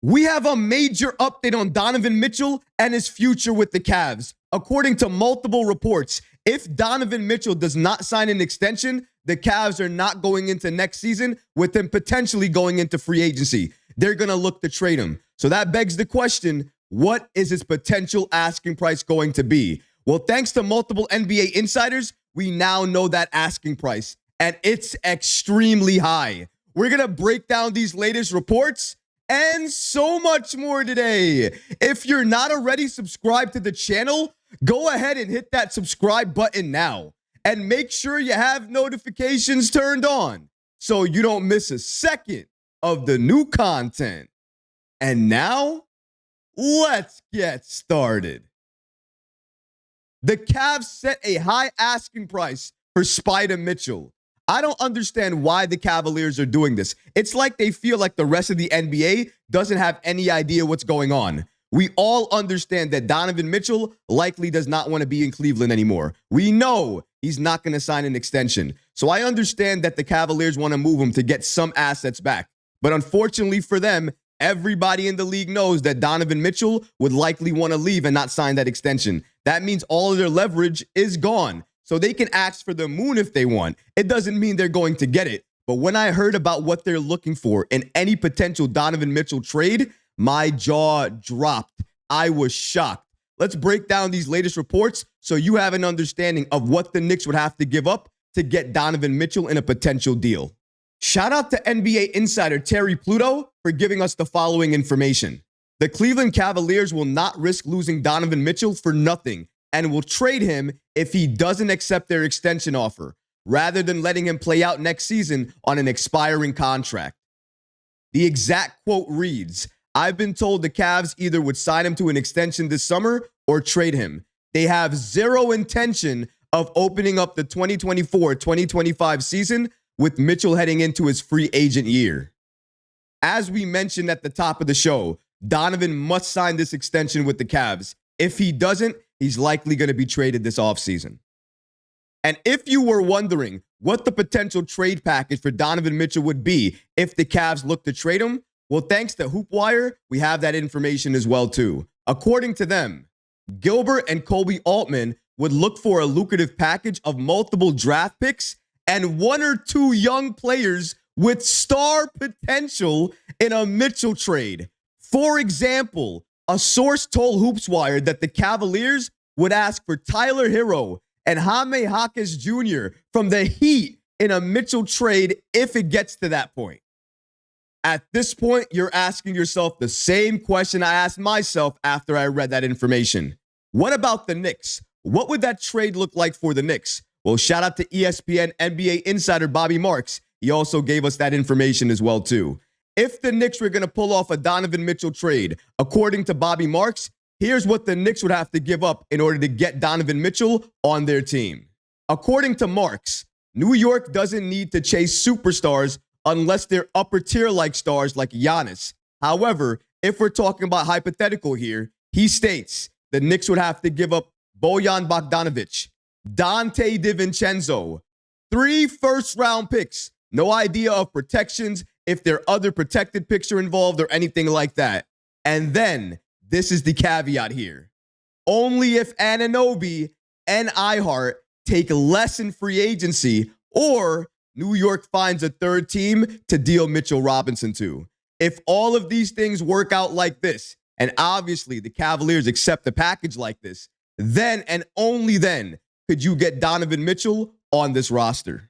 We have a major update on Donovan Mitchell and his future with the Cavs. According to multiple reports, if Donovan Mitchell does not sign an extension, the Cavs are not going into next season with him potentially going into free agency. They're going to look to trade him. So that begs the question, what is his potential asking price going to be? Well, thanks to multiple NBA insiders, we now know that asking price, and it's extremely high. We're going to break down these latest reports and so much more today. If you're not already subscribed to the channel, go ahead and hit that subscribe button now. And make sure you have notifications turned on so you don't miss a second of the new content. And now, let's get started. The Cavs set a high asking price for Spida Mitchell. I don't understand why the Cavaliers are doing this. It's like they feel like the rest of the NBA doesn't have any idea what's going on. We all understand that Donovan Mitchell likely does not want to be in Cleveland anymore. We know he's not going to sign an extension. So I understand that the Cavaliers want to move him to get some assets back. But unfortunately for them, everybody in the league knows that Donovan Mitchell would likely want to leave and not sign that extension. That means all of their leverage is gone. So they can ask for the moon if they want. It doesn't mean they're going to get it. But when I heard about what they're looking for in any potential Donovan Mitchell trade, my jaw dropped. I was shocked. Let's break down these latest reports so you have an understanding of what the Knicks would have to give up to get Donovan Mitchell in a potential deal. Shout out to NBA insider Terry Pluto for giving us the following information. The Cleveland Cavaliers will not risk losing Donovan Mitchell for nothing and will trade him if he doesn't accept their extension offer, rather than letting him play out next season on an expiring contract. The exact quote reads, "I've been told the Cavs either would sign him to an extension this summer or trade him. They have zero intention of opening up the 2024-2025 season with Mitchell heading into his free agent year." As we mentioned at the top of the show, Donovan must sign this extension with the Cavs. If he doesn't, he's likely going to be traded this offseason. And if you were wondering what the potential trade package for Donovan Mitchell would be if the Cavs look to trade him, well, thanks to HoopWire, we have that information as well, too. According to them, Gilbert and Kobe Altman would look for a lucrative package of multiple draft picks and one or two young players with star potential in a Mitchell trade. For example, a source told HoopsWire that the Cavaliers would ask for Tyler Hero and Jaime Jaquez Jr. from the Heat in a Mitchell trade if it gets to that point. At this point, you're asking yourself the same question I asked myself after I read that information. What about the Knicks? What would that trade look like for the Knicks? Well, shout out to ESPN NBA insider Bobby Marks. He also gave us that information as well, too. If the Knicks were going to pull off a Donovan Mitchell trade, according to Bobby Marks, here's what the Knicks would have to give up in order to get Donovan Mitchell on their team. According to Marks, New York doesn't need to chase superstars unless they're upper tier like stars like Giannis. However, if we're talking about hypothetical here, he states the Knicks would have to give up Bojan Bogdanovic, Dante DiVincenzo, 3 first-round picks, no idea of protections, if there are other protected picks are involved or anything like that. And then, this is the caveat here. Only if Anunoby and iHeart take less in free agency or New York finds a third team to deal Mitchell Robinson to. If all of these things work out like this, and obviously the Cavaliers accept a package like this, then and only then could you get Donovan Mitchell on this roster.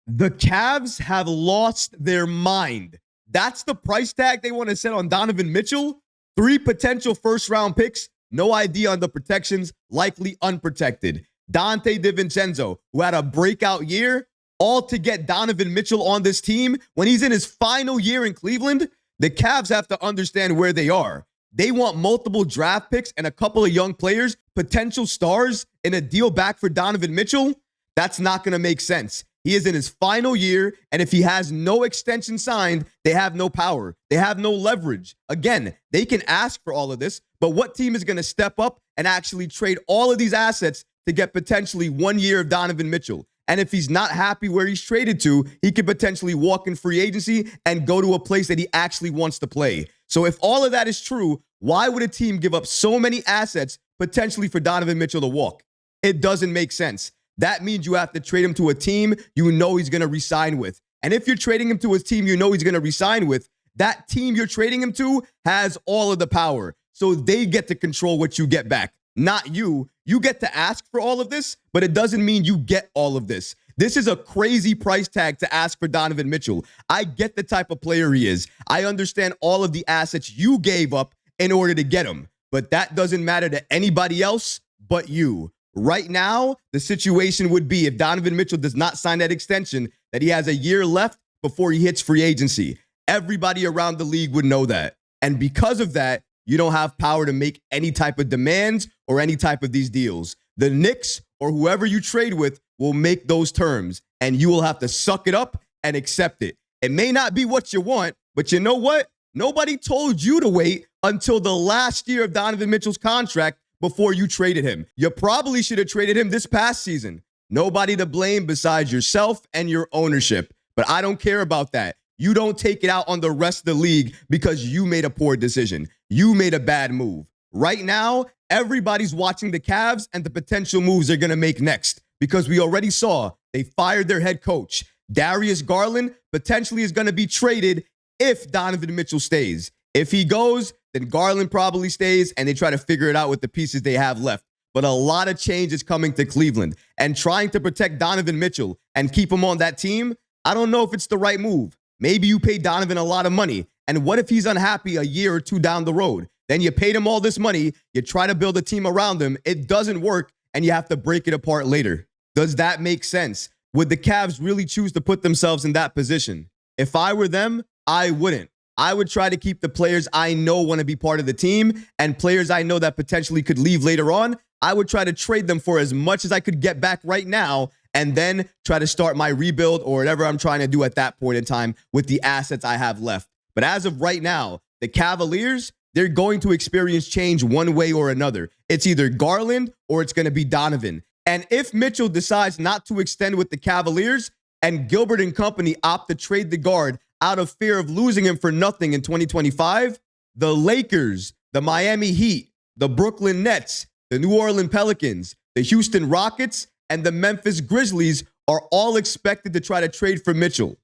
The Cavs have lost their mind. That's the price tag they want to set on Donovan Mitchell. 3 potential first-round picks, no idea on the protections, likely unprotected. Dante DiVincenzo, who had a breakout year, all to get Donovan Mitchell on this team when he's in his final year in Cleveland. The Cavs have to understand where they are. They want multiple draft picks and a couple of young players, potential stars, in a deal back for Donovan Mitchell. That's not going to make sense. He is in his final year, and if he has no extension signed, they have no power. They have no leverage. Again, they can ask for all of this, but what team is going to step up and actually trade all of these assets to get potentially 1 year of Donovan Mitchell? And if he's not happy where he's traded to, he could potentially walk in free agency and go to a place that he actually wants to play. So if all of that is true, why would a team give up so many assets potentially for Donovan Mitchell to walk? It doesn't make sense. That means you have to trade him to a team you know he's going to re-sign with. And if you're trading him to a team you know he's going to re-sign with, that team you're trading him to has all of the power. So they get to control what you get back, not you. You get to ask for all of this, but it doesn't mean you get all of this. This is a crazy price tag to ask for Donovan Mitchell. I get the type of player he is. I understand all of the assets you gave up in order to get him, but that doesn't matter to anybody else but you. Right now, the situation would be if Donovan Mitchell does not sign that extension, that he has a year left before he hits free agency. Everybody around the league would know that. And because of that, you don't have power to make any type of demands or any type of these deals. The Knicks or whoever you trade with will make those terms, and you will have to suck it up and accept it. It may not be what you want, but you know what? Nobody told you to wait until the last year of Donovan Mitchell's contract before you traded him. You probably should have traded him this past season. Nobody to blame besides yourself and your ownership. But I don't care about that. You don't take it out on the rest of the league because you made a poor decision. You made a bad move. Right now, everybody's watching the Cavs and the potential moves they're going to make next because we already saw they fired their head coach. Darius Garland potentially is going to be traded if Donovan Mitchell stays. If he goes, then Garland probably stays and they try to figure it out with the pieces they have left. But a lot of change is coming to Cleveland, and trying to protect Donovan Mitchell and keep him on that team, I don't know if it's the right move. Maybe you pay Donovan a lot of money, and what if he's unhappy a year or two down the road? Then you paid him all this money, you try to build a team around him, it doesn't work, and you have to break it apart later. Does that make sense? Would the Cavs really choose to put themselves in that position? If I were them, I wouldn't. I would try to keep the players I know want to be part of the team, and players I know that potentially could leave later on, I would try to trade them for as much as I could get back right now, and then try to start my rebuild or whatever I'm trying to do at that point in time with the assets I have left. But as of right now, the Cavaliers, they're going to experience change one way or another. It's either Garland or it's going to be Donovan. And if Mitchell decides not to extend with the Cavaliers and Gilbert and company opt to trade the guard out of fear of losing him for nothing in 2025, the Lakers, the Miami Heat, the Brooklyn Nets, the New Orleans Pelicans, the Houston Rockets, and the Memphis Grizzlies are all expected to try to trade for Mitchell.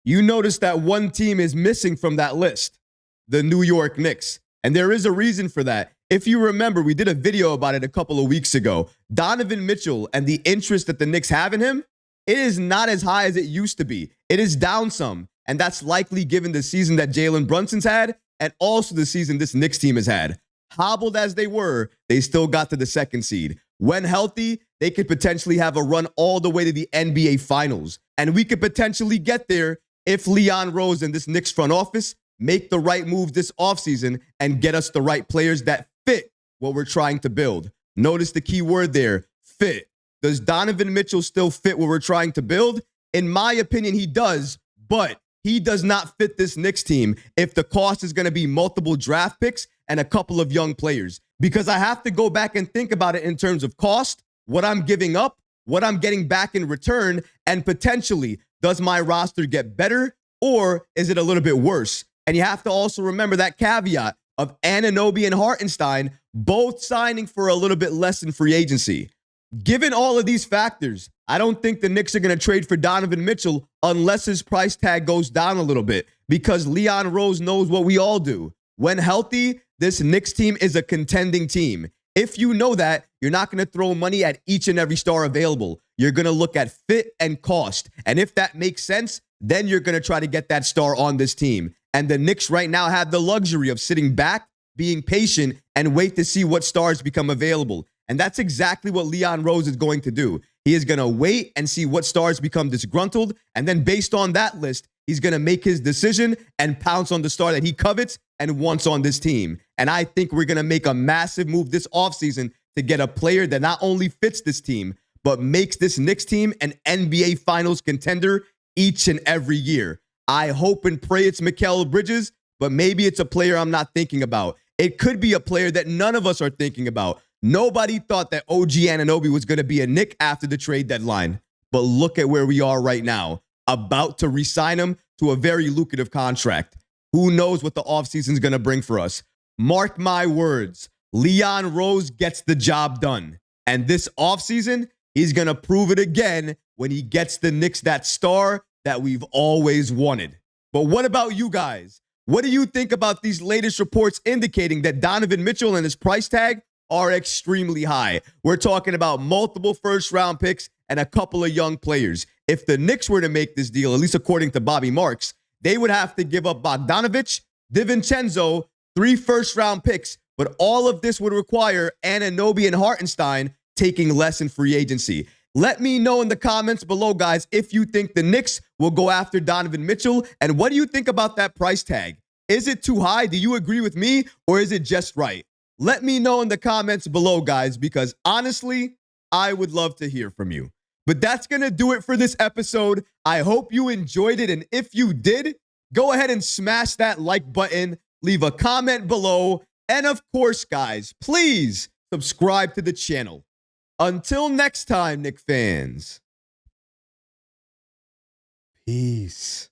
You notice that one team is missing from that list, the New York Knicks. And there is a reason for that. If you remember, we did a video about it a couple of weeks ago. Donovan Mitchell and the interest that the Knicks have in him, it is not as high as it used to be. It is down some. And that's likely given the season that Jalen Brunson's had and also the season this Knicks team has had. Hobbled as they were, they still got to the second seed. When healthy, they could potentially have a run all the way to the NBA Finals. And we could potentially get there if Leon Rose and this Knicks front office make the right move this offseason and get us the right players that fit what we're trying to build. Notice the key word there, fit. Does Donovan Mitchell still fit what we're trying to build? In my opinion, he does, but he does not fit this Knicks team if the cost is going to be multiple draft picks and a couple of young players. Because I have to go back and think about it in terms of cost, what I'm giving up, what I'm getting back in return, and potentially, does my roster get better or is it a little bit worse? And you have to also remember that caveat of Anunoby and Hartenstein both signing for a little bit less in free agency. Given all of these factors, I don't think the Knicks are going to trade for Donovan Mitchell unless his price tag goes down a little bit, because Leon Rose knows what we all do. When healthy, this Knicks team is a contending team. If you know that, you're not going to throw money at each and every star available. You're going to look at fit and cost. And if that makes sense, then you're going to try to get that star on this team. And the Knicks right now have the luxury of sitting back, being patient, and wait to see what stars become available. And that's exactly what Leon Rose is going to do. He is going to wait and see what stars become disgruntled. And then based on that list, he's going to make his decision and pounce on the star that he covets and wants on this team. And I think we're going to make a massive move this offseason to get a player that not only fits this team, but makes this Knicks team an NBA Finals contender each and every year. I hope and pray it's Mikal Bridges, but maybe it's a player I'm not thinking about. It could be a player that none of us are thinking about. Nobody thought that OG Anunoby was going to be a Knick after the trade deadline. But look at where we are right now, about to re-sign him to a very lucrative contract. Who knows what the offseason is going to bring for us? Mark my words, Leon Rose gets the job done. And this offseason, he's going to prove it again when he gets the Knicks that star that we've always wanted. But what about you guys? What do you think about these latest reports indicating that Donovan Mitchell and his price tag are extremely high? We're talking about multiple first-round picks and a couple of young players. If the Knicks were to make this deal, at least according to Bobby Marks, they would have to give up Bogdanovich, DiVincenzo, 3 first-round picks, but all of this would require Anunoby and Hartenstein taking less in free agency. Let me know in the comments below, guys, if you think the Knicks will go after Donovan Mitchell, and what do you think about that price tag? Is it too high? Do you agree with me, or is it just right? Let me know in the comments below, guys, because honestly, I would love to hear from you. But that's going to do it for this episode. I hope you enjoyed it, and if you did, go ahead and smash that like button, leave a comment below, and of course, guys, please subscribe to the channel. Until next time, Knick fans. Peace.